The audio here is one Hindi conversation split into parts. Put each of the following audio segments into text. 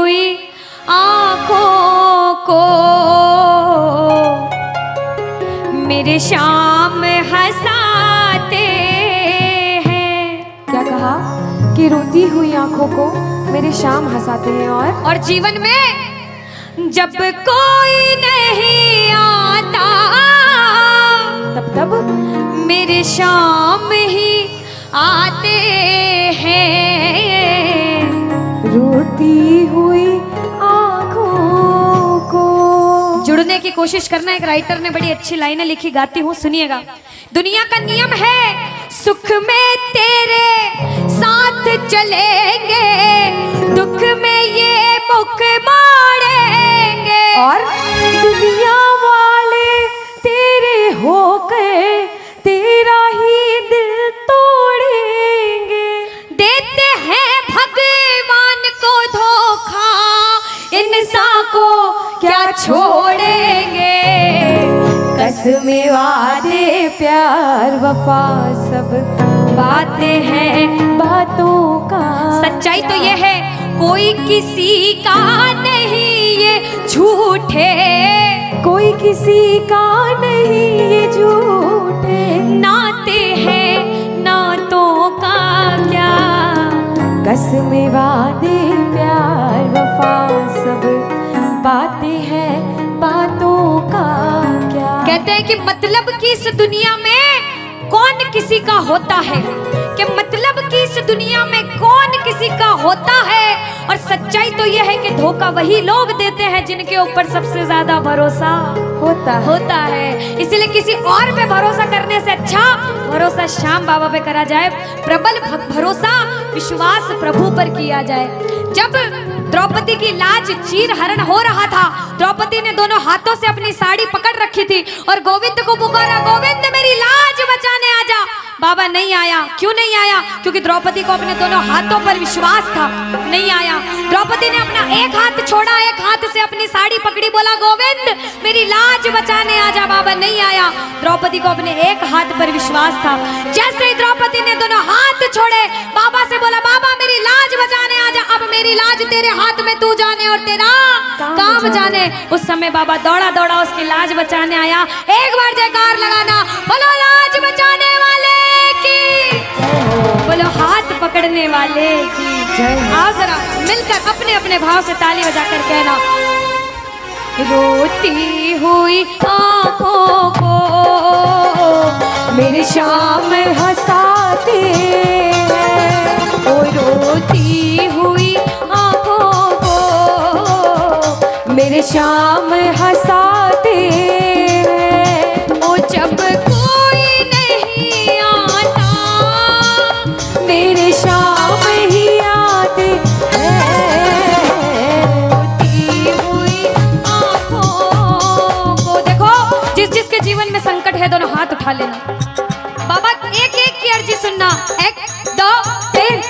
हुई आंखों को मेरे शाम हंसाते हैं। क्या कहा कि रोती हुई आंखों को मेरे शाम हंसाते हैं। और जीवन में जब कोई नहीं आता तब मेरे शाम ही आते हैं। रोती हुई आंखों को। जुड़ने की कोशिश करना। एक राइटर ने बड़ी अच्छी लाइनें लिखी, गाती हूँ, सुनिएगा। दुनिया का नियम है सुख में तेरे साथ चलेंगे, दुख में ये मुख मोड़ेंगे। और दुनिया वाले तेरे होकर तेरा ही दिल तोड़ेंगे। देते हैं भगवान को धोखा, इंसान को क्या छोड़ेंगे। कसमें वादे प्यार वफा सब बातें हैं बातों का। सच्चाई तो ये है कोई किसी का नहीं ये झूठे, कोई किसी का नहीं ये झूठे। नाते हैं नातों का क्या। कसमें वादे प्यार वफा सब बातें हैं बातों का क्या। कहते हैं कि मतलब की इस दुनिया में कौन किसी का होता है, कि मतलब कि इस दुनिया में कौन किसी का होता है। और सच्चाई तो यह है कि धोखा वही लोग देते हैं जिनके ऊपर सबसे ज्यादा भरोसा होता है। इसलिए किसी और पे भरोसा करने से अच्छा भरोसा श्याम बाबा पे करा जाए। प्रबल भरोसा विश्वास प्रभु पर किया जाए। जब द्रौपदी की लाज चीर हरण हो रहा था, द्रौपदी ने दोनों हाथों से अपनी साड़ी पकड़ रखी थी और गोविंद को पुकारा, गोविंद मेरी लाज बचाने आजा। बाबा नहीं आया। क्यों नहीं आया? क्योंकि द्रौपदी को अपने दोनों हाथों पर विश्वास था। नहीं आया। द्रौपदी ने अपना एक हाथ छोड़ा, एक हाथ से अपनी साड़ी पकड़ी, बोला गोविंद मेरी लाज बचाने आजा। बाबा नहीं आया। द्रौपदी को अपने एक हाथ पर विश्वास था। जैसे ही द्रौपदी ने दोनों हाथ छोड़े, बाबा से बोला बाबा मेरी लाज बचाने आजा। अब मेरी लाज तेरे हाथ में, तू जाने और तेरा काम जाने। उस समय बाबा दौड़ा दौड़ा उसकी लाज बचाने आया। एक बार जयकार लगाना, बोलो लाज बचाने वाले की, बोलो हाथ पकड़ने वाले की जय। आओ जरा मिलकर अपने अपने भाव से ताली बजाकर कहना, रोती हुई आंखों को मेरे शाम हंसाते हैं। ओ रोती हुई आंखों को मेरे शाम हंसाते हैं। ओ जब कोई नहीं आता मेरे शाम ही आते हैं। रोती हुई आंखों को। देखो जिस जिसके जीवन में संकट है दोनों हाथ उठा लेना। बाबा एक एक की अर्जी सुनना। 1 2 3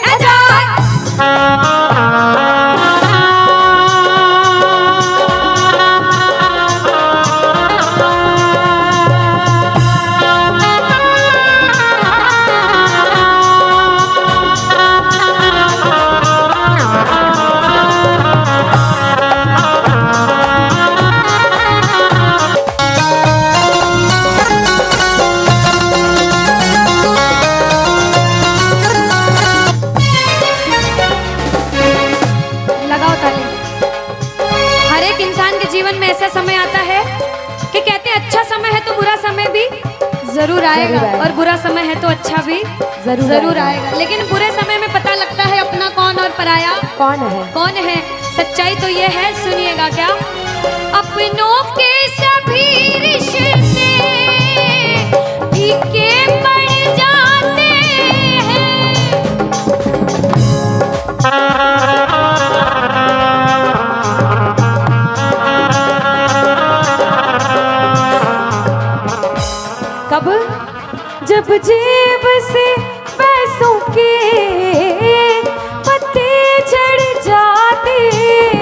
जीवन में ऐसा समय आता है कि कहते हैं अच्छा समय है तो बुरा समय भी जरूर आएगा, और बुरा समय है तो अच्छा भी जरूर आएगा। लेकिन बुरे समय में पता लगता है अपना कौन और पराया कौन है। सच्चाई तो ये है, सुनिएगा क्या, अपनों के सभी रिश्ते फीके पड़ जाते हैं। कब? जब जेब से पैसों के पत्ते झड़ जाते हैं।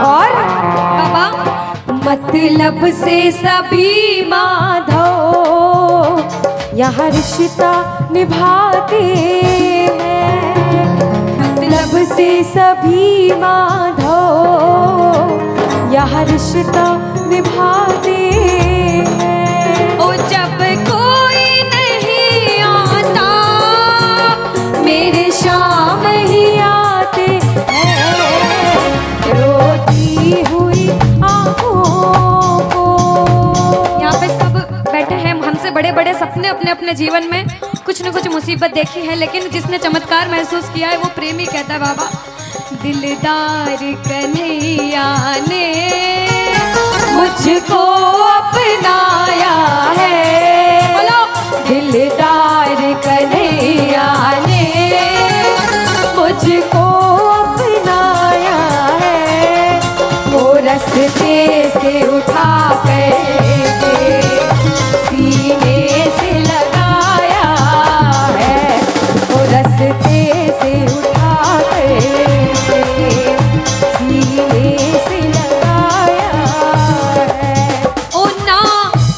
और बाबा मतलब से सभी माधव यहाँ रिश्ता निभाते हैं, मतलब से सभी माधो यहाँ रिश्ता निभाते हैं। ओ जब कोई नहीं आता मेरे शाम ही आते हैं, रोती हुई आँखों को। यहाँ पे सब बैठे हैं, हमसे बड़े बड़े सपने अपने अपने जीवन में कुछ न कुछ मुसीबत देखी है, लेकिन जिसने चमत्कार महसूस किया है वो प्रेमी कहता है बाबा, दिलदार कन्हैया ने मुझको अपनाया है, बोलो दिलदार कन्हैया ने मुझको अपनाया है, वो रस्ते से उठा कर सीने से लगाया है, वो रस्ते से उठा कर सीने से लगाया है। ओ ना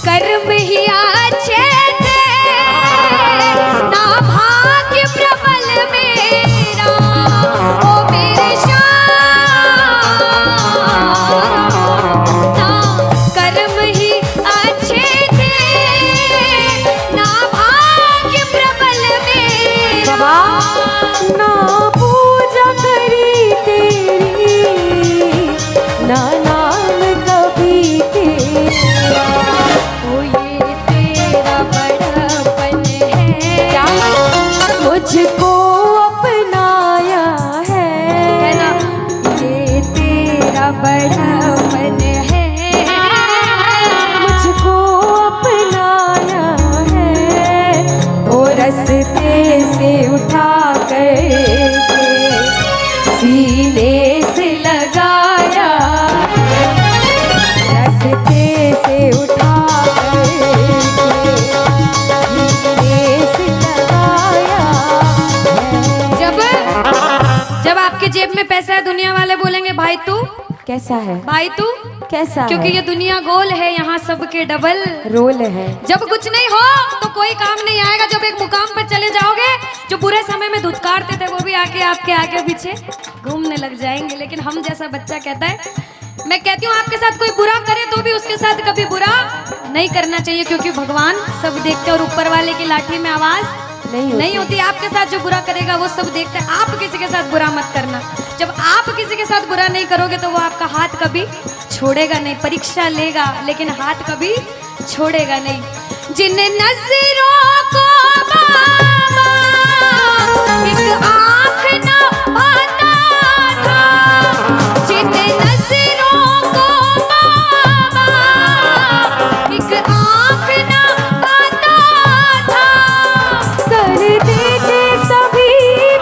कर्म ही अच्छे थे, ना भाग्य प्रबल मेरा, ओ मेरे श्याम, ना कर्म ही अच्छे थे, ना भाग्य प्रबल मेरा। बाबा ना पूजा करी तेरी, ना नाम कभी तेरा, ओ ये तेरा बड़पन है, क्या मुझको अपनाया है, कहना ये तेरा बड़पन है, मुझको अपनाया है, वो रस्ते से उठा कर सीने से लगाया, रस्ते से उठा कर सीने से लगाया है। जब आपके जेब में पैसा है दुनिया वाले बोलेंगे भाई तू, कैसा है, भाई तू, कैसा क्योंकि है? ये दुनिया गोल है, यहाँ सबके डबल रोल है। जब कुछ नहीं हो तो कोई काम नहीं आएगा, जब एक मुकाम पर चले जाओगे जो बुरे समय में धुतकारते थे वो भी आके आपके आगे पीछे घूमने लग जाएंगे। लेकिन हम जैसा बच्चा कहता है, मैं कहती हूँ आपके साथ कोई बुरा करे तो भी उसके साथ कभी बुरा नहीं करना चाहिए, क्योंकि भगवान सब देखते हैं और ऊपर वाले की लाठी में आवाज नहीं होती। आपके साथ जो बुरा करेगा वो सब देखते हैं, आप किसी के साथ बुरा मत करना। जब आप किसी के साथ बुरा नहीं करोगे तो वो आपका हाथ कभी छोड़ेगा नहीं, परीक्षा लेगा लेकिन हाथ कभी छोड़ेगा नहीं। जिन नजरों को बाबा एक आँख न पाता था, जिन नजरों को बाबा एक आँख न पाता था, कर देते सभी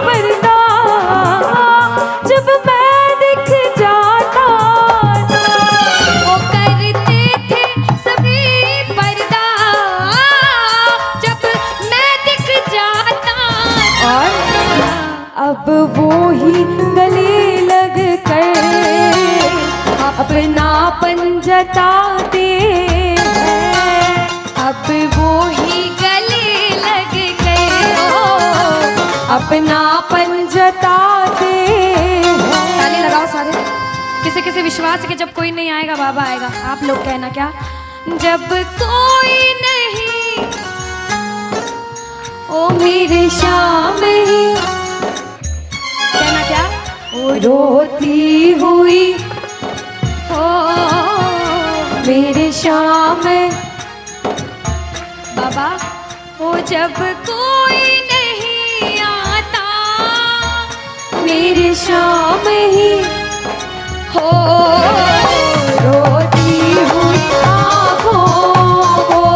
पर्दा जब मैं दिख जाता था, वो करते थे सभी पर्दा जब मैं दिख जाता था। और अब वो ही गले लग कर अपनापन जताते हैं, अब वो ही गले लग गए, अपनापन जताते हैं। ताली लगाओ सारे। किसी किसी विश्वास के जब कोई नहीं आएगा बाबा आएगा। आप लोग कहना क्या, जब कोई नहीं ओ मेरे शाम ही, कहना क्या, ओ रोती हुई हो मेरे शाम, बाबा हो जब कोई नहीं आता मेरे शाम ही हो, रोती हुई आँखों को।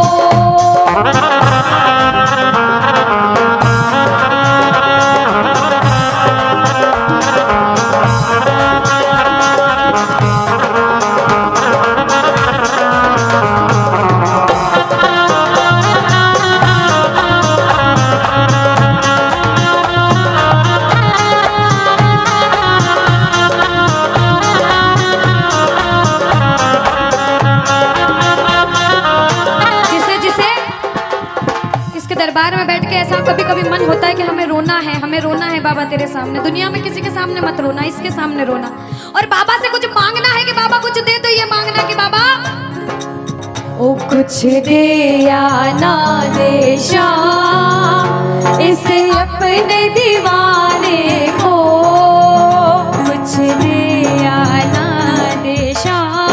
दरबार में बैठ के ऐसा कभी कभी मन होता है कि हमें रोना है बाबा तेरे सामने। दुनिया में किसी के सामने मत रोना, इसके सामने रोना। और बाबा से कुछ मांगना है कि बाबा कुछ दे, तो ये मांगना कि बाबा ओ कुछ दे या ना दे श्याम इस अपने दीवाने को, कुछ दे या ना दे श्याम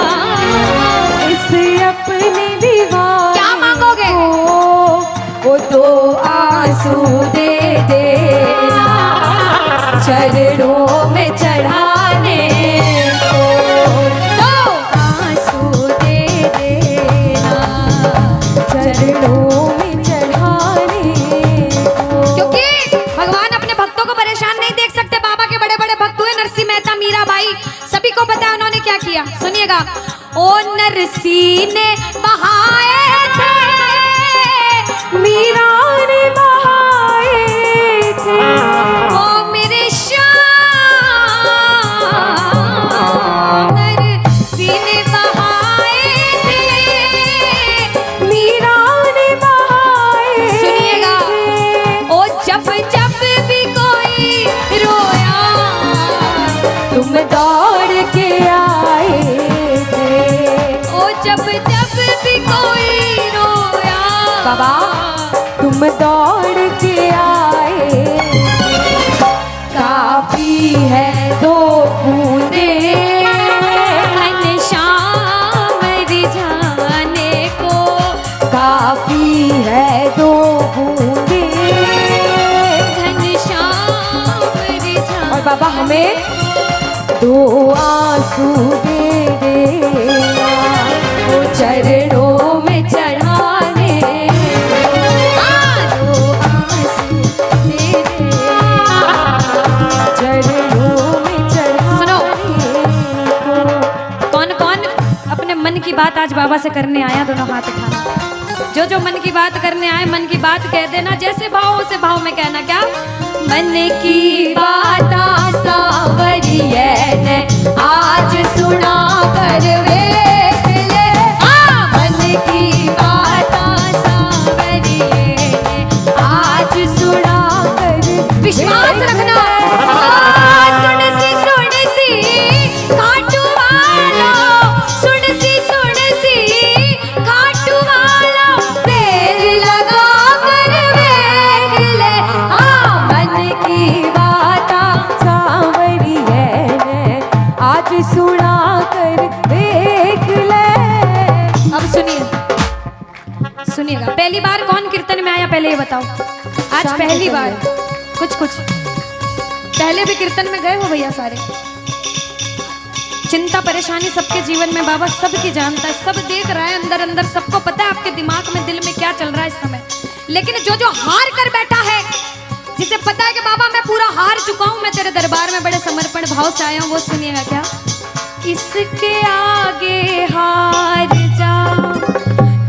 इस अपने दीवाने क्या मांगोगे? वो तो आंसू दे देना चरणों में चढ़ाने को, तो आंसू दे देना चरणों में चढ़ाने को। क्योंकि भगवान अपने भक्तों को परेशान नहीं देख सकते। बाबा के बड़े बड़े भक्त हुए नरसिंह मेहता, मीराबाई, सभी को पता है उन्होंने क्या किया। सुनिएगा। ओ नरसिंह ने बहाए थे, मीरा ने बहाए थे, ओ मेरे श्याम नरसिंह ने बहाए थे, मीरा ने बहाए। सुनिएगा। ओ जब जब भी कोई रोया तुम दौड़ के आए थे, ओ जब जब भी कोई रोया बाबा तुम दौड़ के आए, काफी है दो बूंदे घनश्याम रिझाने को, काफी है दो बूंदे। घनश्याम रिझाने। और बाबा हमें दो आंसू दे देना वो चरणों में चढ़ाने, दो आंसू दे दे। चरणों में सुनो। चढ़ाने को। कौन कौन अपने मन की बात आज बाबा से करने आया? दोनों हाथ उठाना। जो जो मन की बात करने आए, मन की बात कह देना। जैसे भाव उसे भाव में कहना। क्या? मन की बात सावरिये ने आज सुना कर वेख ले। मन की बात सावरिये ने आज सुना कर। विश्वास रखना। सुन सी खाटू वाला, सुन सी खाटू वाला, देर लगा कर वेख ले। मन की बात सांवरिये ने आज सुना कर देख ले। अब सुनिएगा। पहली बार कौन कीर्तन में आया पहले ये बताओ। आज शाम पहली को बार। कुछ पहले भी कीर्तन में गए हो भैया सारे? चिंता परेशानी सबके जीवन में बाबा सबकी जानता है, सब देख रहा है अंदर अंदर, सबको पता है आपके दिमाग में दिल में क्या चल रहा है इस समय। लेकिन जो जो हार कर बैठा है, जिसे पता है कि बाबा मैं पूरा हार चुका हूं, मैं तेरे दरबार में बड़े समर्पण भाव से आया हूं, वो सुनिएगा। क्या? इसके आगे हार जा,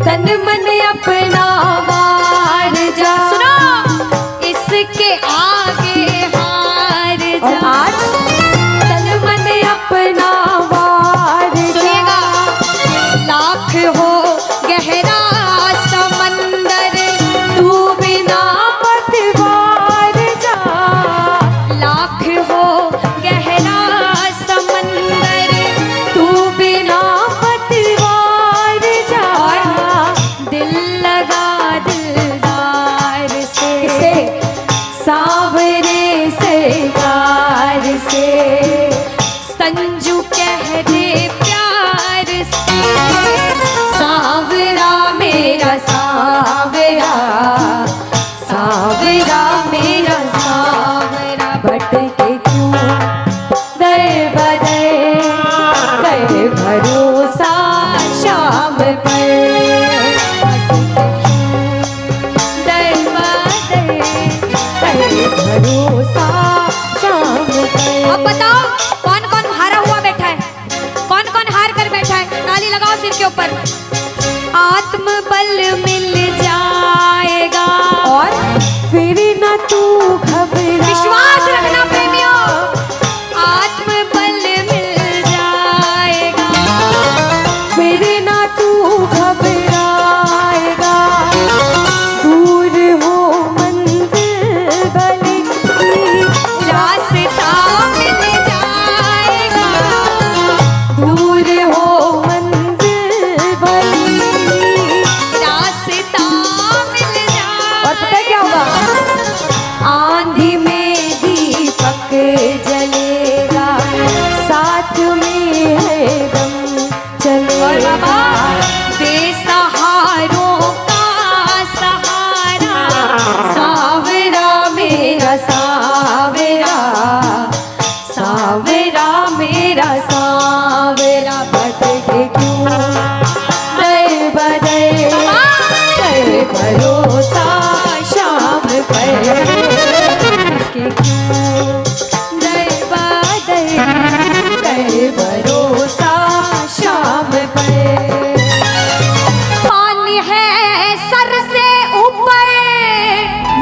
तन मन अपना वार जा। सुनो। इसके आगे हार और जा। आज तन मन अपना वार जा। सुनिएगा। लाख हो गहरा समंदर, तू बिना पतवार जा। लाख हो गहरा समंदर, तू बिना पतवार जा। दिल लगा दे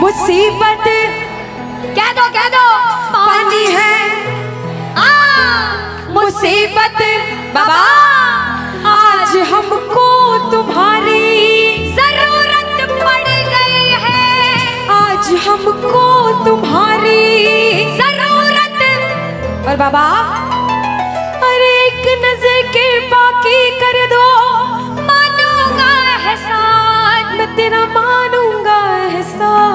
मुसीबत कह दो पानी है, मुसीबत बाबा आज हमको तुम्हारी जरूरत पड़ गई है, आज हमको तुम्हारी जरूरत। और बाबा अरे एक नजर के बाकी कर दो, मानूंगा एहसान, मैं तेरा मानूंगा एहसान।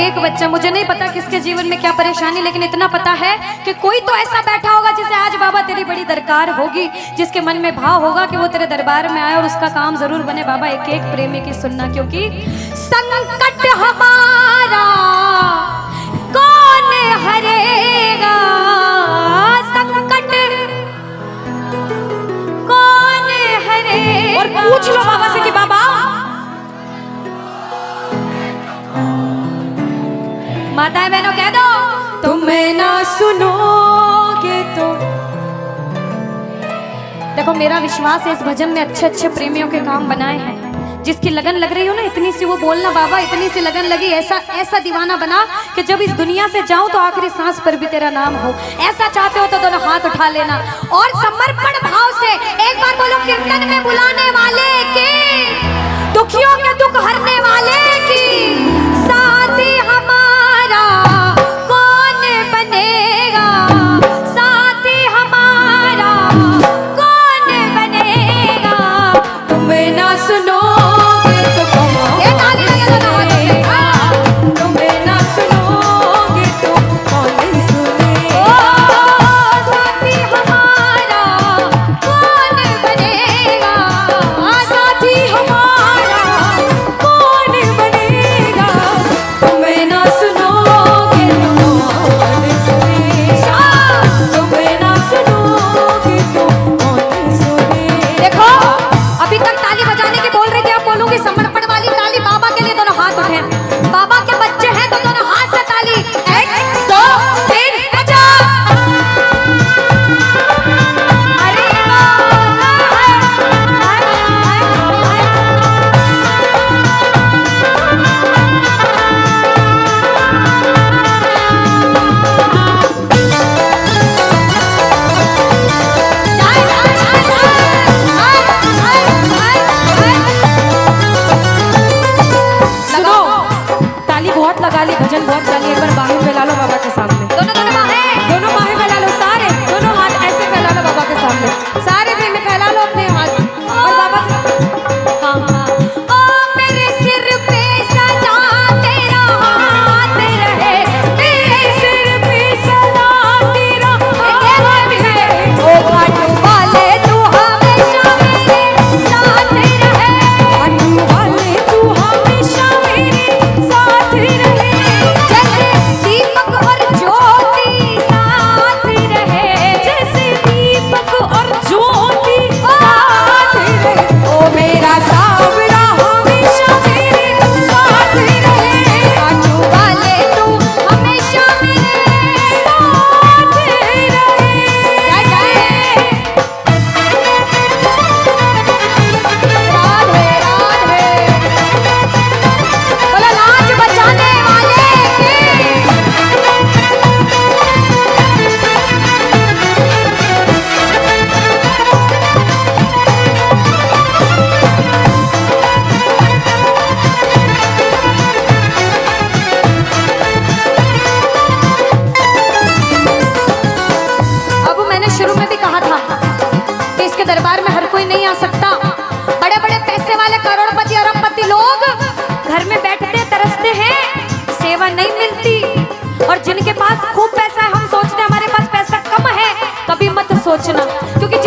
एक बच्चा, मुझे नहीं पता किसके जीवन में क्या परेशानी, लेकिन इतना पता है कि कोई तो ऐसा बैठा होगा जिसे आज बाबा तेरी बड़ी दरकार होगी, जिसके मन में भाव होगा कि वो तेरे दरबार में आए और उसका काम जरूर बने। बाबा एक एक प्रेमी की सुनना, क्योंकि संकट हमारा कौन हरेगा, संकट कौन हरेगा। और पूछ लो बाबा से कि बाबा माताएं बहनों कह दो, तुम ना सुनोगे तो। देखो मेरा विश्वास है इस भजन में अच्छे अच्छे प्रेमियों के काम बनाए हैं। जिसकी लगन लग रही हो ना, इतनी सी वो बोलना बाबा, इतनी सी लगन लगी, ऐसा ऐसा दीवाना बना कि जब इस दुनिया से जाऊं तो आखिरी सांस पर भी तेरा नाम हो। ऐसा चाहते हो तो दोनों हाथ उठा लेना और समर्पण भाव से एक बार बोलो, कीर्तन में बुलाने वाले की, दुखियों के दुख हरने वाले की, साथी हमारा कौन बनेगा, साथी हमारा कौन बनेगा। तुम ना सुनोगे तो कौन ये ताली सुनेगा, तुम ना सुनोगे तो कौन सुनेगा। ओ साथी हमारा कौन बनेगा, साथी हमारा कौन बनेगा, तुम ना सुनोगे तो कौन सुनेगा, तुम ना सुनोगे तो कौन सुनेगा। देखो अभी तक ताली बजाने की बोल रही थी, अब बोलूंगी समर्पण वाली ताली। बाबा के लिए दोनों हाथ उठे, बाबा के बच्चे हैं तो दोनों हाथ से ताली, 1 2 3 बजा। अरे सुनो, ताली बहुत लगा ली, भजन बहुत गा ली, एक बार बाहें फैला लो बाबा के सामने। दोनों दोनों बाहें, दोनों बाहें फैला लो, सारे दोनों हाथ ऐसे फैला लो बाबा के सामने, सारे प्रेमी फैला लो अपने हाथ और बाबा से हाँ हाँ। ओ मेरे सिर पे सदा तेरा हाथ रहे, मेरे सिर पे सदा तेरा हाथ रहे, ओ घाटू वाले तू हमेशा मेरे साथ रहे, घाटू वाले तू हमेशा मेरे साथ रहे, जैसे दीपक और ज्योति साथ रहे, जैसे दीपक और ज्योति साथ रहे, ओ मेरा सावरा हमेशा मेरे साथ रहे, घाटू वाले तू हमेशा मेरे साथ रहे। जय जय राधे राधे, बोलो लाज बचाने वाले की। अब मैंने शुरू में भी कहा था कि इसके दरबार में हर कोई नहीं आ सकता। बड़े बड़े पैसे वाले करोड़पति अरबपति लोग घर में बैठते तरसते हैं, सेवा नहीं मिलती। और जिनके पास खूब पैसा है, हम सोचते हैं हमारे पास पैसा कम है, कभी मत सोचना, क्योंकि